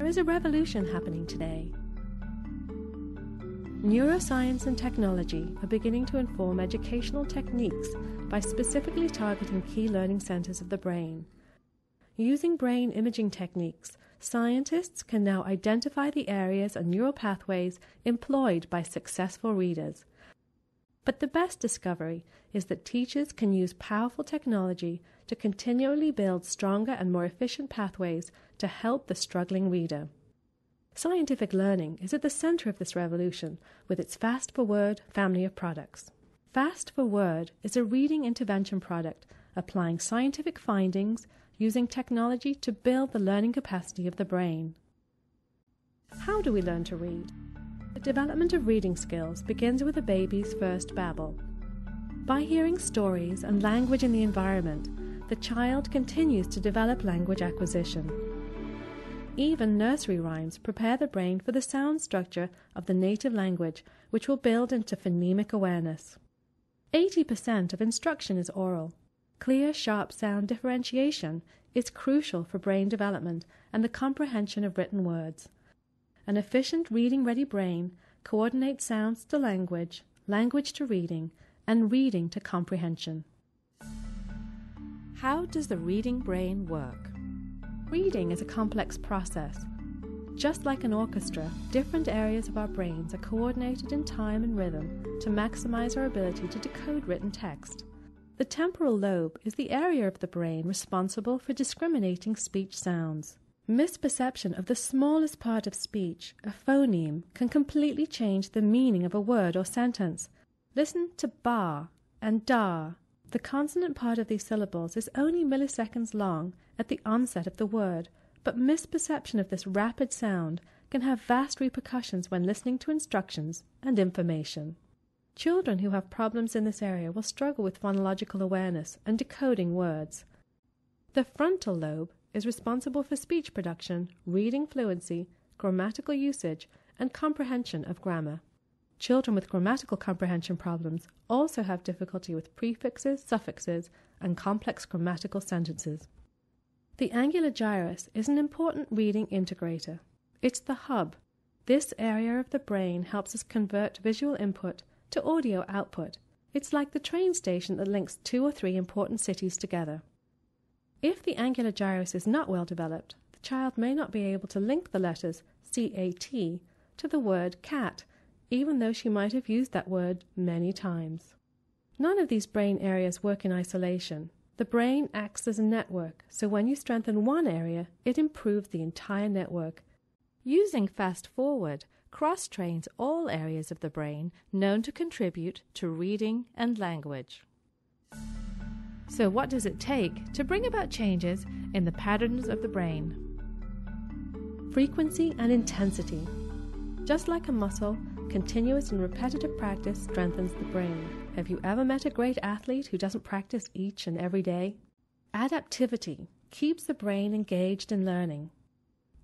is a revolution happening today. Neuroscience and technology are beginning to inform educational techniques by specifically targeting key learning centers of the brain. Using brain imaging techniques, scientists can now identify the areas and neural pathways employed by successful readers. But the best discovery is that teachers can use powerful technology to continually build stronger and more efficient pathways to help the struggling reader. Scientific learning is at the center of this revolution with its Fast4Word family of products. Fast4Word is a reading intervention product applying scientific findings using technology to build the learning capacity of the brain. How do we learn to read? The development of reading skills begins with a baby's first babble. By hearing stories and language in the environment, the child continues to develop language acquisition. Even nursery rhymes prepare the brain for the sound structure of the native language, which will build into phonemic awareness. 80% of instruction is oral. Clear, sharp sound differentiation is crucial for brain development and the comprehension of written words. An efficient reading-ready brain coordinates sounds to language, language to reading, and reading to comprehension. How does the reading brain work? Reading is a complex process. Just like an orchestra, different areas of our brains are coordinated in time and rhythm to maximize our ability to decode written text. The temporal lobe is the area of the brain responsible for discriminating speech sounds. Misperception of the smallest part of speech, a phoneme, can completely change the meaning of a word or sentence. Listen to ba and da. The consonant part of these syllables is only milliseconds long at the onset of the word, but misperception of this rapid sound can have vast repercussions when listening to instructions and information. Children who have problems in this area will struggle with phonological awareness and decoding words. The frontal lobe is responsible for speech production, reading fluency, grammatical usage, and comprehension of grammar. Children with grammatical comprehension problems also have difficulty with prefixes, suffixes, and complex grammatical sentences. The angular gyrus is an important reading integrator. It's the hub. This area of the brain helps us convert visual input to audio output. It's like the train station that links 2 or 3 important cities together. If the angular gyrus is not well developed, the child may not be able to link the letters C-A-T to the word cat, even though she might have used that word many times. None of these brain areas work in isolation. The brain acts as a network, so when you strengthen one area, it improves the entire network. Using Fast4Word cross-trains all areas of the brain known to contribute to reading and language. So what does it take to bring about changes in the patterns of the brain? Frequency and intensity. Just like a muscle, continuous and repetitive practice strengthens the brain. Have you ever met a great athlete who doesn't practice each and every day? Adaptivity keeps the brain engaged in learning.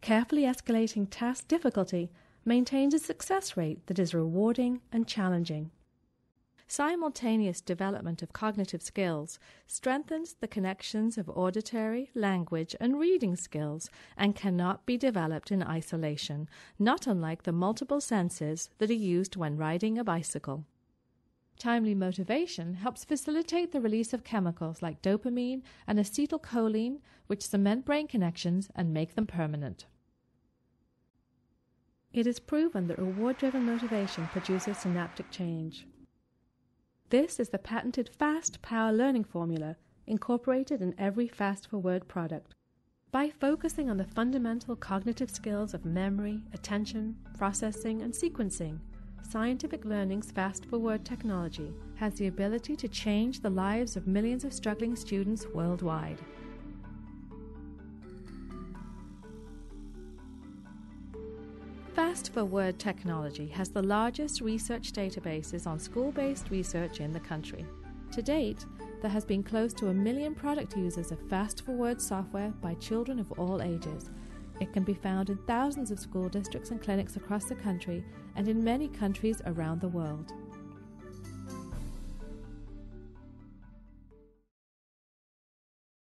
Carefully escalating task difficulty maintains a success rate that is rewarding and challenging. Simultaneous development of cognitive skills strengthens the connections of auditory, language, and reading skills and cannot be developed in isolation, not unlike the multiple senses that are used when riding a bicycle. Timely motivation helps facilitate the release of chemicals like dopamine and acetylcholine, which cement brain connections and make them permanent. It is proven that reward-driven motivation produces synaptic change. This is the patented Fast Power Learning Formula incorporated in every Fast4Word product. By focusing on the fundamental cognitive skills of memory, attention, processing, and sequencing, Scientific Learning's Fast4Word technology has the ability to change the lives of millions of struggling students worldwide. Fast4Word technology has the largest research databases on school-based research in the country. To date, there has been close to 1 million product users of Fast4Word software by children of all ages. It can be found in thousands of school districts and clinics across the country and in many countries around the world.